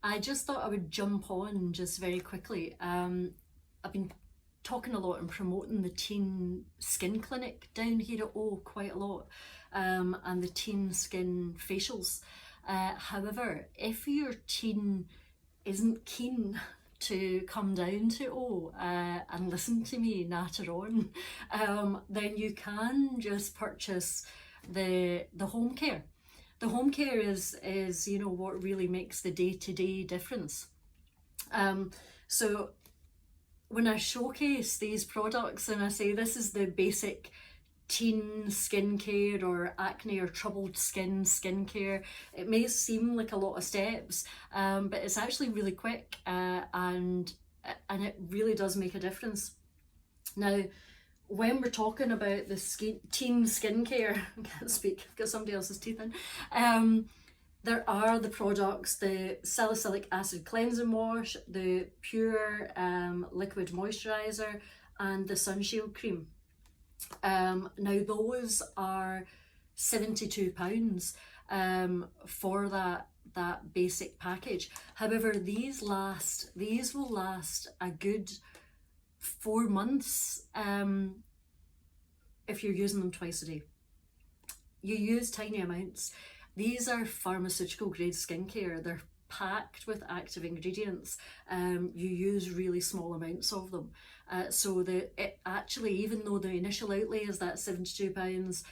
I just thought I would jump on just very quickly. I've been talking a lot and promoting the teen skin clinic down here at O quite a lot, and the teen skin facials. However, if your teen isn't keen to come down to O and listen to me natter on, then you can just purchase the home care. The home care is what really makes the day-to-day difference. So when I showcase these products and I say this is the basic teen skincare or acne or troubled skin skincare, it may seem like a lot of steps, but it's actually really quick, and it really does make a difference. Now, when we're talking about the teen skincare, I can't speak, I've got somebody else's teeth in. There are the products, the Salicylic Acid Cleansing Wash, the Pure Liquid Moisturiser, and the Sunshield Cream. Now those are £72 for that basic package. However, these will last a good 4 months if you're using them twice a day. You use tiny amounts. These are pharmaceutical grade skincare. They're packed with active ingredients. You use really small amounts of them. So it actually, even though the initial outlay is that £72,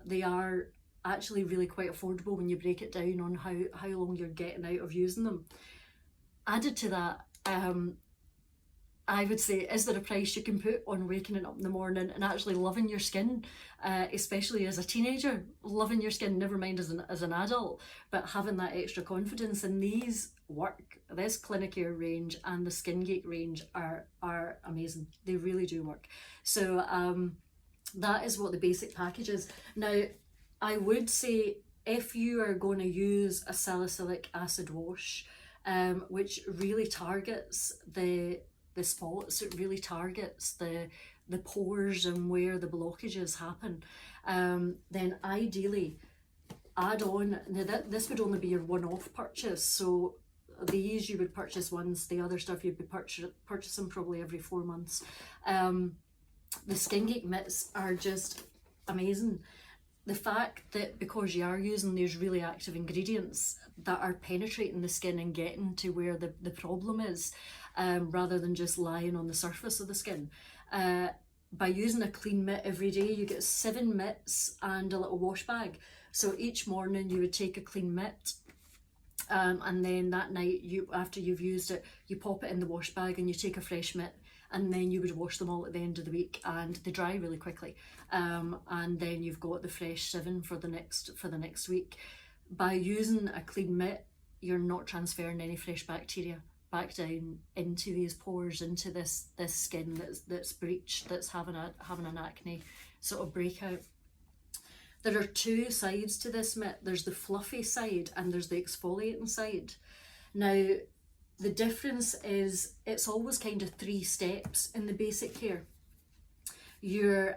they are actually really quite affordable when you break it down on how long you're getting out of using them. Added to that, I would say, is there a price you can put on waking up in the morning and actually loving your skin, especially as a teenager, loving your skin, never mind as an adult, but having that extra confidence? And these work. This Clinicare range and the Skingate range are amazing. They really do work. So that is what the basic package is. Now, I would say if you are going to use a salicylic acid wash, which really targets the spots, it really targets the pores and where the blockages happen, then ideally add on. Now this would only be your one-off purchase, so these you would purchase once, the other stuff you'd be purchasing probably every 4 months. The Skingate mitts are just amazing. The fact that because you are using these really active ingredients that are penetrating the skin and getting to where the problem is, rather than just lying on the surface of the skin. By using a clean mitt every day, you get 7 mitts and a little wash bag. So each morning you would take a clean mitt, and then that night, after you've used it, you pop it in the wash bag and you take a fresh mitt, and then you would wash them all at the end of the week, and they dry really quickly. And then you've got the fresh 7 for the next week. By using a clean mitt, you're not transferring any fresh bacteria back down into these pores, into this skin that's breached, that's having an acne sort of breakout. There are 2 sides to this mitt. There's the fluffy side and there's the exfoliating side. Now, the difference is it's always kind of 3 steps in the basic care. Your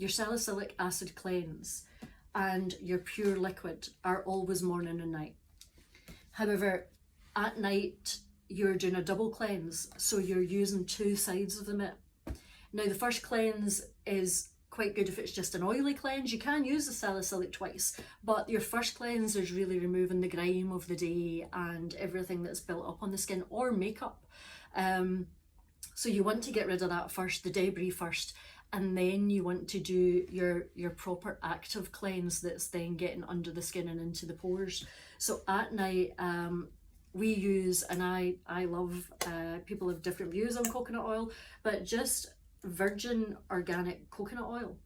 salicylic acid cleanse and your pure liquid are always morning and night. However, at night you're doing a double cleanse, so you're using 2 sides of the mitt. Now, the first cleanse is quite good if it's just an oily cleanse. You can use the salicylic twice, but your first cleanse is really removing the grime of the day and everything that's built up on the skin, or makeup. So you want to get rid of that first, the debris first, and then you want to do your proper active cleanse that's then getting under the skin and into the pores. So at night, we use, and I love, people have different views on coconut oil, but just virgin organic coconut oil,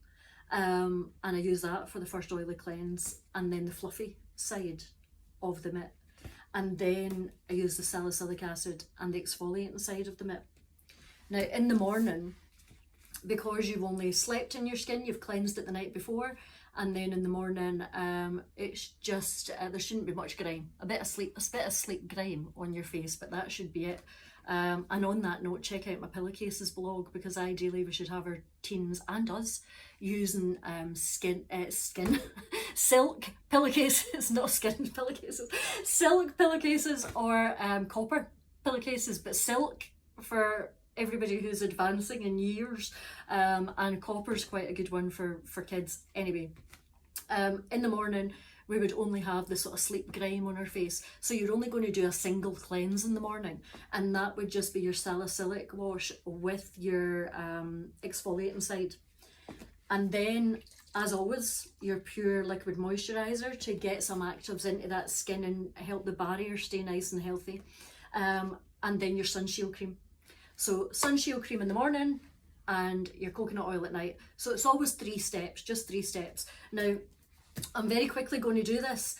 and I use that for the first oily cleanse, and then the fluffy side of the mitt, and then I use the salicylic acid and the exfoliating side of the mitt. Now, in the morning, because you've only slept in your skin, you've cleansed it the night before, and then in the morning, it's just there shouldn't be much grime, a bit of sleep grime on your face, but that should be it. And on that note, check out my pillowcases blog, because ideally we should have our teens and us using silk pillowcases, not skin pillowcases, silk pillowcases or copper pillowcases, but silk for everybody who's advancing in years, and copper's quite a good one for kids. Anyway, in the morning we would only have the sort of sleep grime on our face, so you're only going to do a single cleanse in the morning, and that would just be your salicylic wash with your exfoliating side, and then as always your pure liquid moisturizer to get some actives into that skin and help the barrier stay nice and healthy, and then your Sunshield Cream. So Sunshield Cream in the morning and your coconut oil at night. So it's always 3 steps, just 3 steps. Now, I'm very quickly going to do this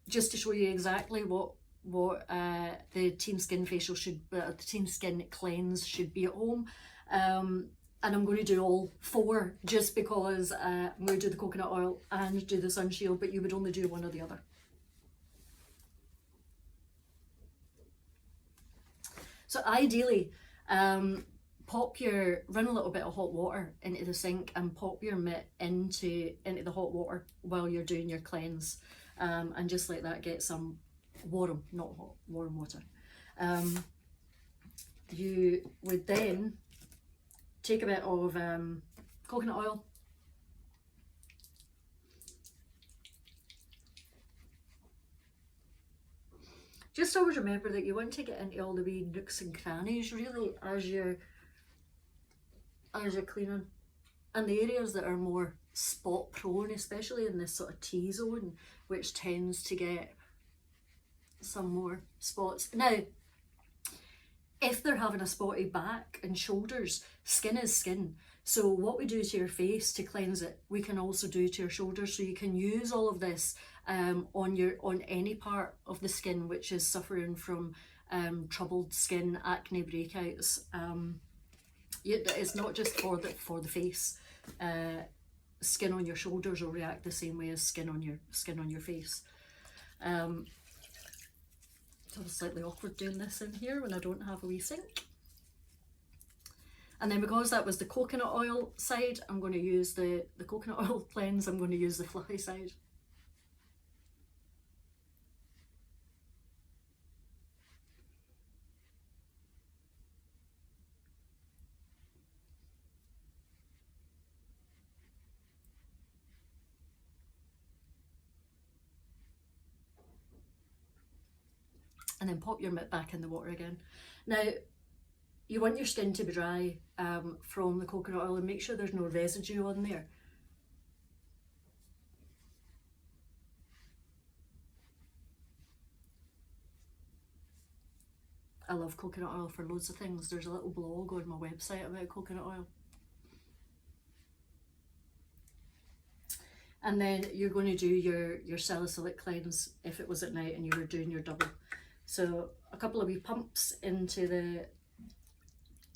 just to show you exactly what the Team Skin facial should, the Team Skin cleanse should be at home. And I'm going to do all 4 just because I'm going to do the coconut oil and do the Sunshield, but you would only do one or the other. So ideally, run a little bit of hot water into the sink and pop your mitt into the hot water while you're doing your cleanse, and just like that get some warm, not hot, warm water. You would then take a bit of coconut oil, just always remember that you want to get into all the wee nooks and crannies really as you're cleaning, and the areas that are more spot prone, especially in this sort of T-zone, which tends to get some more spots. Now, if they're having a spotty back and shoulders, skin is skin. So what we do to your face to cleanse it, we can also do to your shoulders. So you can use all of this on any part of the skin which is suffering from troubled skin, acne, breakouts. It's not just for the face. Skin on your shoulders will react the same way as skin on your face. It's slightly awkward doing this in here when I don't have a wee sink. And then because that was the coconut oil side, I'm going to use the coconut oil cleanse, I'm going to use the fluffy side. And then pop your mitt back in the water again. Now, you want your skin to be dry from the coconut oil, and make sure there's no residue on there. I love coconut oil for loads of things. There's a little blog on my website about coconut oil. And then you're going to do your salicylic cleanse if it was at night and you were doing your double. So a couple of wee pumps into the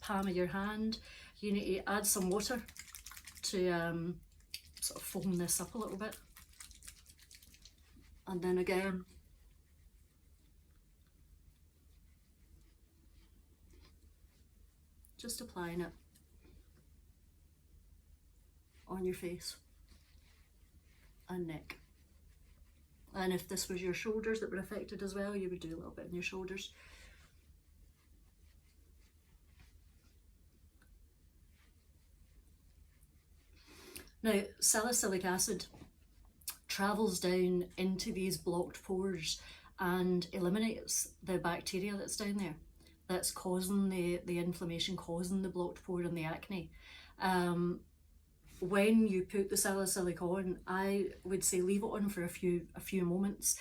palm of your hand. You need to add some water to sort of foam this up a little bit. And then again, just applying it on your face and neck. And if this was your shoulders that were affected as well, you would do a little bit in your shoulders. Now, salicylic acid travels down into these blocked pores and eliminates the bacteria that's down there, that's causing the inflammation, causing the blocked pore and the acne. When you put the salicylic on, I would say leave it on for a few moments.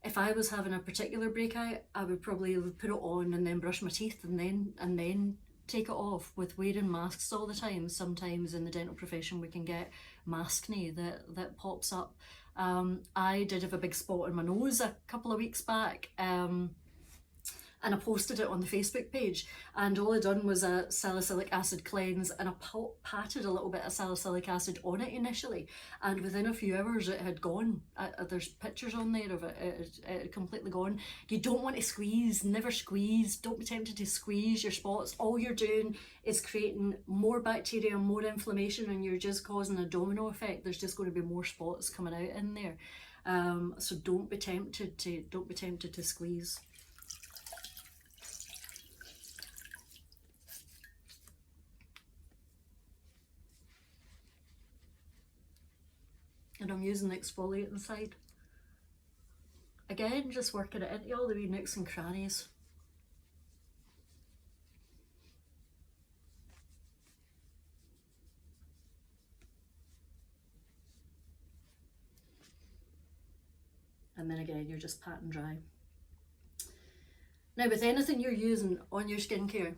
If I was having a particular breakout, I would probably put it on and then brush my teeth and then take it off. With wearing masks all the time, sometimes in the dental profession we can get maskne that pops up. I did have a big spot on my nose a couple of weeks back, and and I posted it on the Facebook page, and all I done was a salicylic acid cleanse, and I patted a little bit of salicylic acid on it initially, and within a few hours it had gone. There's pictures on there of it. It had completely gone. You don't want to squeeze, never squeeze. Don't be tempted to squeeze your spots. All you're doing is creating more bacteria, more inflammation, and you're just causing a domino effect. There's just going to be more spots coming out in there. So don't be tempted to squeeze. And I'm using the exfoliating side. Again, just working it into all the wee nooks and crannies. And then again, you're just patting dry. Now, with anything you're using on your skincare,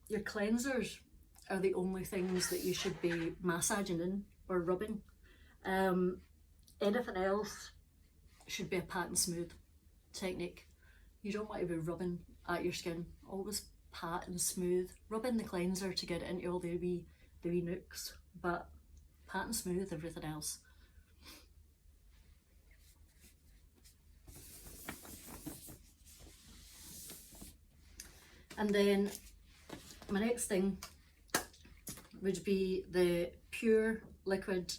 your cleansers are the only things that you should be massaging in or rubbing. Anything else should be a pat and smooth technique. You don't want to be rubbing at your skin. Always pat and smooth. Rub in the cleanser to get it into all the wee nooks, but pat and smooth everything else. And then my next thing would be the Pure Liquid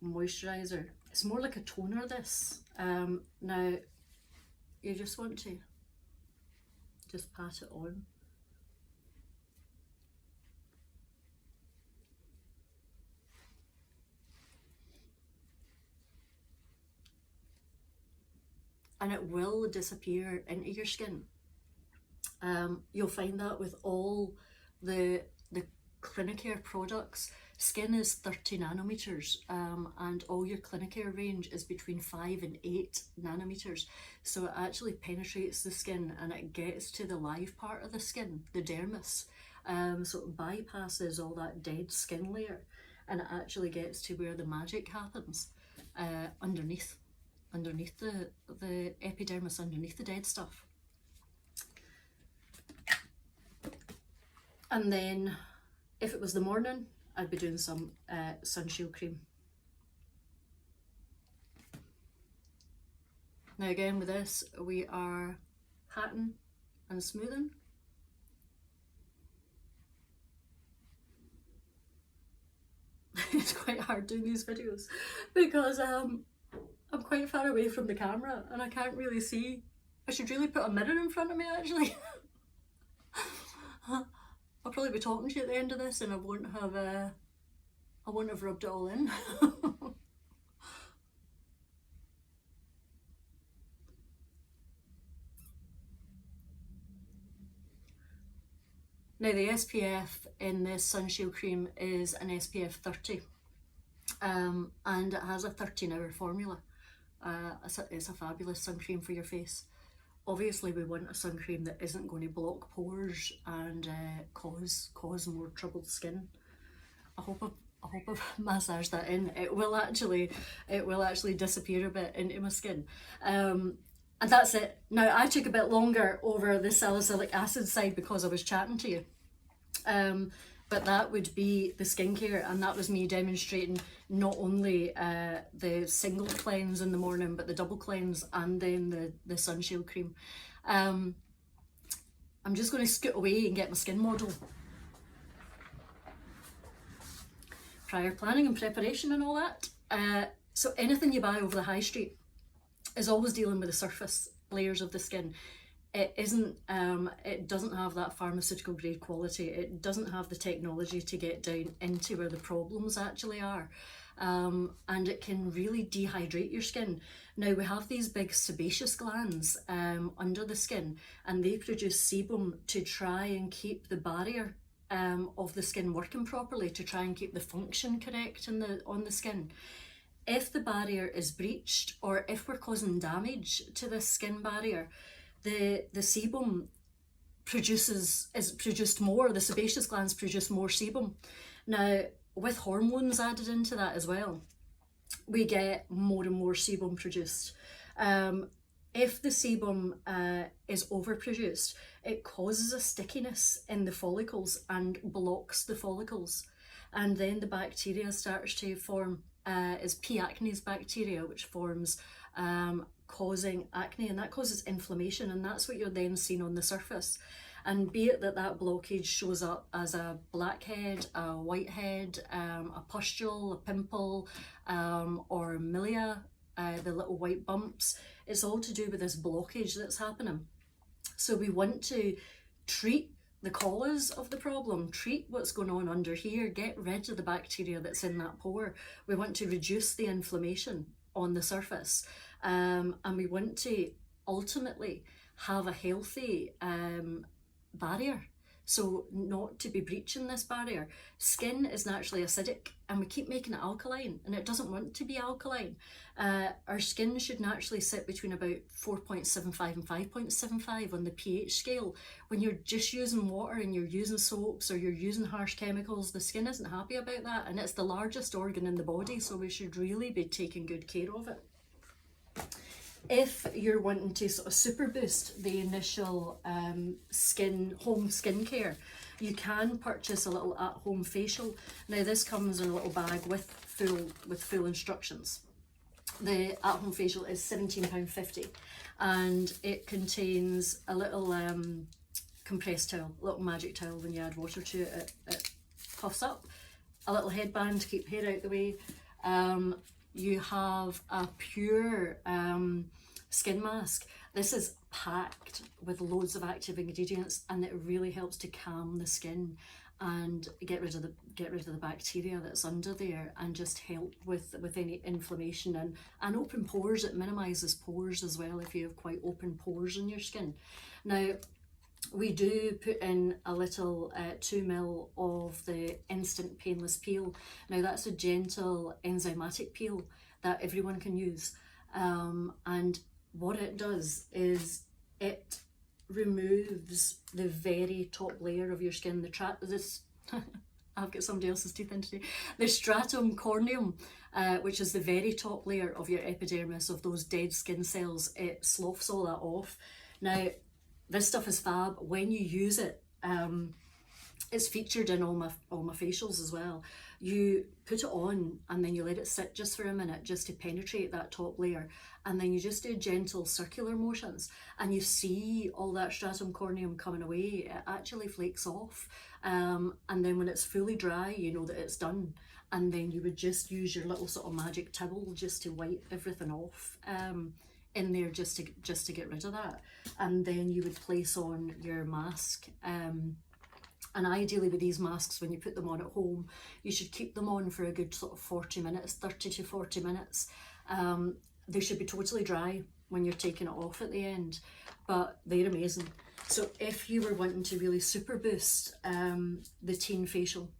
moisturizer. It's more like a toner, this. Now you just want to just pat it on. And it will disappear into your skin. You'll find that with all the Clinicare products. Skin is 30 nanometers, and all your Clinicare range is between 5 and 8 nanometers. So it actually penetrates the skin and it gets to the live part of the skin, the dermis. So it bypasses all that dead skin layer, and it actually gets to where the magic happens, underneath the epidermis, underneath the dead stuff. And then if it was the morning, I'd be doing some Sunshield Cream. Now again, with this, we are patting and smoothing. It's quite hard doing these videos because I'm quite far away from the camera and I can't really see. I should really put a mirror in front of me, actually. I'll probably be talking to you at the end of this and I won't have rubbed it all in. Now the SPF in this Sunshield Cream is an SPF 30, and it has a 13-hour formula. It's a fabulous sun cream for your face. Obviously we want a sun cream that isn't going to block pores and cause more troubled skin. I hope I've massaged that in. It will actually disappear a bit into my skin. And that's it. Now I took a bit longer over the salicylic acid side because I was chatting to you. But that would be the skincare, and that was me demonstrating not only the single cleanse in the morning, but the double cleanse and then the Sunshield Cream. I'm just going to scoot away and get my skin model. Prior planning and preparation and all that. So anything you buy over the high street is always dealing with the surface layers of the skin. It doesn't have that pharmaceutical grade quality. It doesn't have the technology to get down into where the problems actually are. And it can really dehydrate your skin. Now we have these big sebaceous glands under the skin, and they produce sebum to try and keep the barrier of the skin working properly, to try and keep the function correct on the skin. If the barrier is breached, or if we're causing damage to the skin barrier, the sebum is produced more. The sebaceous glands produce more sebum. Now, with hormones added into that as well, we get more and more sebum produced. if the sebum is overproduced, it causes a stickiness in the follicles and blocks the follicles. And then the bacteria starts to form, is P. acnes bacteria, which forms, causing acne, and that causes inflammation, and that's what you're then seeing on the surface. And be it that that blockage shows up as a blackhead, a whitehead, a pustule, a pimple, or milia, the little white bumps, it's all to do with this blockage that's happening. So we want to treat the cause of the problem, treat what's going on under here, get rid of the bacteria that's in that pore. We want to reduce the inflammation on the surface, and we want to ultimately have a healthy barrier, so not to be breaching this barrier. Skin is naturally acidic, and we keep making it alkaline, and it doesn't want to be alkaline. Our skin should naturally sit between about 4.75 and 5.75 on the pH scale. When you're just using water and you're using soaps or you're using harsh chemicals, the skin isn't happy about that, and it's the largest organ in the body, so we should really be taking good care of it. If you're wanting to sort of super boost the initial home skincare, you can purchase a little at-home facial. Now this comes in a little bag with full instructions. The at-home facial is £17.50, and it contains a little compressed towel, a little magic towel. When you add water to it, it puffs up. A little headband to keep hair out the way. You have a pure skin mask. This is packed with loads of active ingredients, and it really helps to calm the skin and get rid of the bacteria that's under there, and just help with any inflammation and open pores. It minimises pores as well if you have quite open pores in your skin. Now, we do put in a little 2 ml of the instant painless peel. Now that's a gentle enzymatic peel that everyone can use, and what it does is it removes the very top layer of your skin. I've got somebody else's teeth in today. The stratum corneum, which is the very top layer of your epidermis, of those dead skin cells, it sloughs all that off. Now, this stuff is fab. When you use it, it's featured in all my facials as well. You put it on and then you let it sit just for a minute, just to penetrate that top layer, and then you just do gentle circular motions, and you see all that stratum corneum coming away. It actually flakes off, and then when it's fully dry, you know that it's done, and then you would just use your little sort of magic towel just to wipe everything off in there, just to get rid of that. And then you would place on your mask, and ideally with these masks, when you put them on at home, you should keep them on for a good sort of 40 minutes, 30 to 40 minutes. They should be totally dry when you're taking it off at the end, but they're amazing. So if you were wanting to really super boost the teen facial,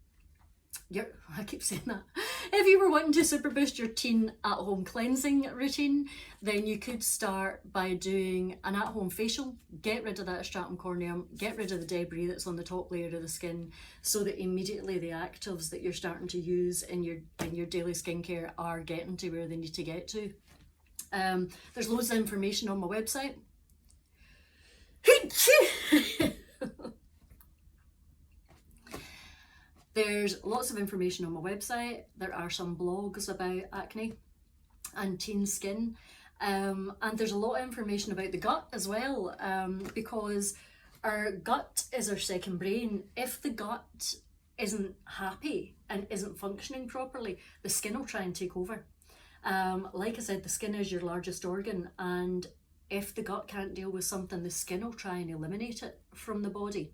I keep saying that. If you were wanting to super boost your teen at-home cleansing routine, then you could start by doing an at-home facial. Get rid of that stratum corneum, get rid of the debris that's on the top layer of the skin, so that immediately the actives that you're starting to use in your daily skincare are getting to where they need to get to. There's loads of information on my website. There's lots of information on my website. There are some blogs about acne and teen skin, and there's a lot of information about the gut as well, because our gut is our second brain. If the gut isn't happy and isn't functioning properly, the skin will try and take over. Like I said, the skin is your largest organ, and if the gut can't deal with something, the skin will try and eliminate it from the body.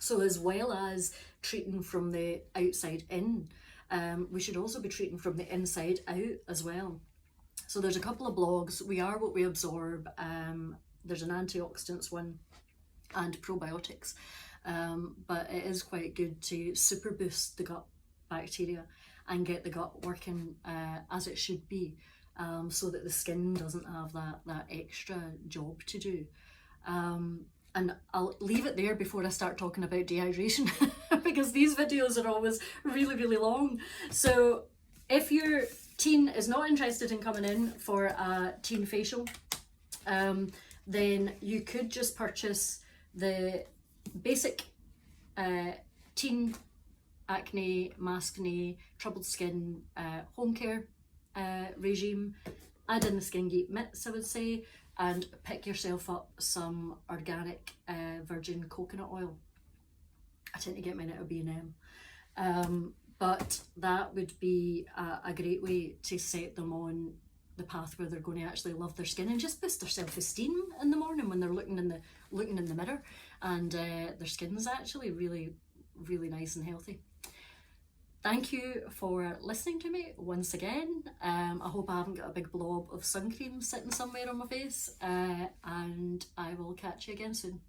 So as well as treating from the outside in, we should also be treating from the inside out as well. So there's a couple of blogs. We are what we absorb. There's an antioxidants one and probiotics, but it is quite good to super boost the gut bacteria and get the gut working as it should be, so that the skin doesn't have that extra job to do. And I'll leave it there before I start talking about dehydration because these videos are always really, really long. So if your teen is not interested in coming in for a teen facial, then you could just purchase the basic teen acne, maskne, troubled skin home care regime. Add in the Skin Geek mitts, I would say, and pick yourself up some organic virgin coconut oil. I tend to get mine out of B&M. But that would be a great way to set them on the path where they're going to actually love their skin and just boost their self-esteem in the morning when they're looking in the mirror, and their skin's actually really, really nice and healthy. Thank you for listening to me once again. I hope I haven't got a big blob of sun cream sitting somewhere on my face, and I will catch you again soon.